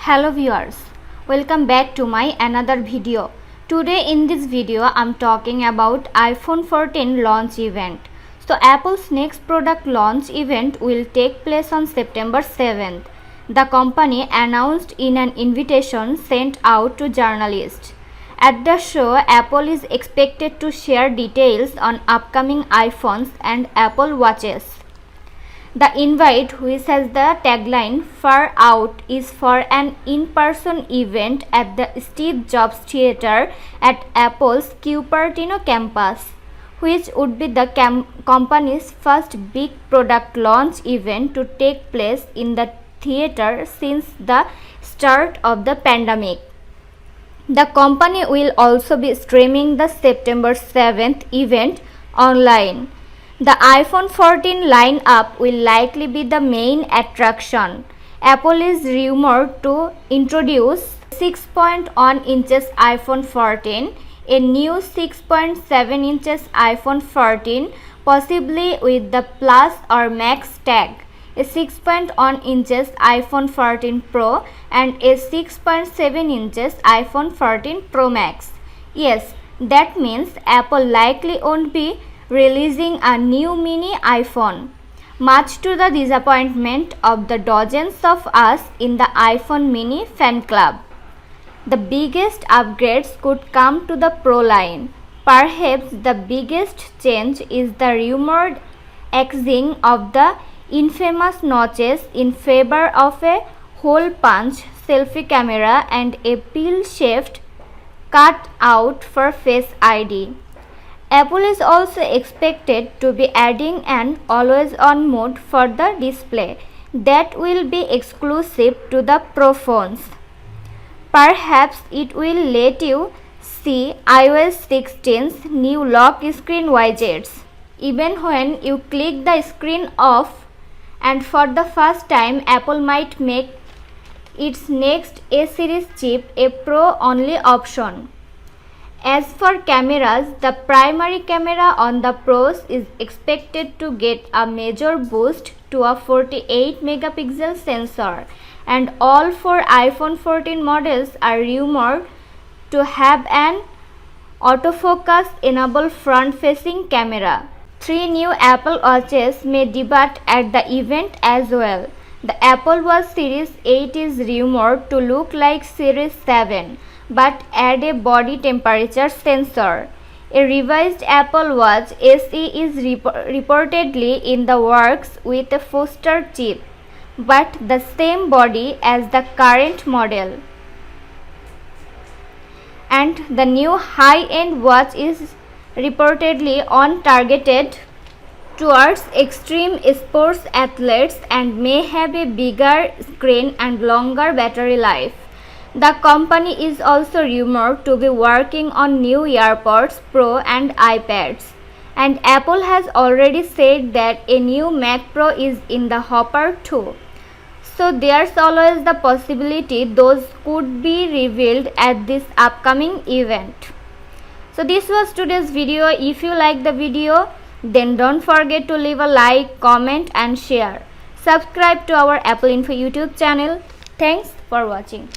Hello viewers, welcome back to my another video. Today in this video I'm talking about iPhone 14 launch event. So Apple's next product launch event will take place on September 7th. The company announced in an invitation sent out to journalists. At the show, Apple is expected to share details on upcoming iPhones and Apple Watches. The invite, which has the tagline "Far Out," is for an in-person event at the Steve Jobs Theater at Apple's Cupertino campus, which would be the company's first big product launch event to take place in the theater since the start of the pandemic. The company will also be streaming the September 7th event online. The iPhone 14 lineup will likely be the main attraction. Apple is rumored to introduce 6.1 inches iPhone 14, a new 6.7 inches iPhone 14, possibly with the Plus or Max tag, a 6.1 inches iPhone 14 Pro, and a 6.7 inches iPhone 14 Pro Max. Yes, that means Apple likely won't be releasing a new mini iPhone, much to the disappointment of the dozens of us in the iPhone mini fan club. The biggest upgrades could come to the Pro line. Perhaps the biggest change is the rumored axing of the infamous notches in favor of a hole punch selfie camera and a pill-shaped cutout for Face ID. Apple is also expected to be adding an always-on mode for the display that will be exclusive to the Pro phones. Perhaps it will let you see iOS 16's new lock screen widgets even when you click the screen off, and for the first time Apple might make its next A series chip a Pro-only option. As for cameras, the primary camera on the Pros is expected to get a major boost to a 48 megapixel sensor, and all four iPhone 14 models are rumored to have an autofocus enabled front-facing camera. 3 new Apple Watches may debut at the event as well. The Apple Watch Series 8 is rumored to look like Series 7, but add a body temperature sensor. A revised Apple Watch SE is reportedly in the works with a faster chip, but the same body as the current model. And the new high-end watch is reportedly targeted towards extreme sports athletes and may have a bigger screen and longer battery life. The company is also rumored to be working on new AirPods Pro and iPads, and Apple has already said that a new Mac Pro is in the hopper too. So there's always the possibility those could be revealed at this upcoming event. So this was today's video. If you like the video, then don't forget to leave a like, comment and share. Subscribe to our Apple Info YouTube channel. Thanks for watching.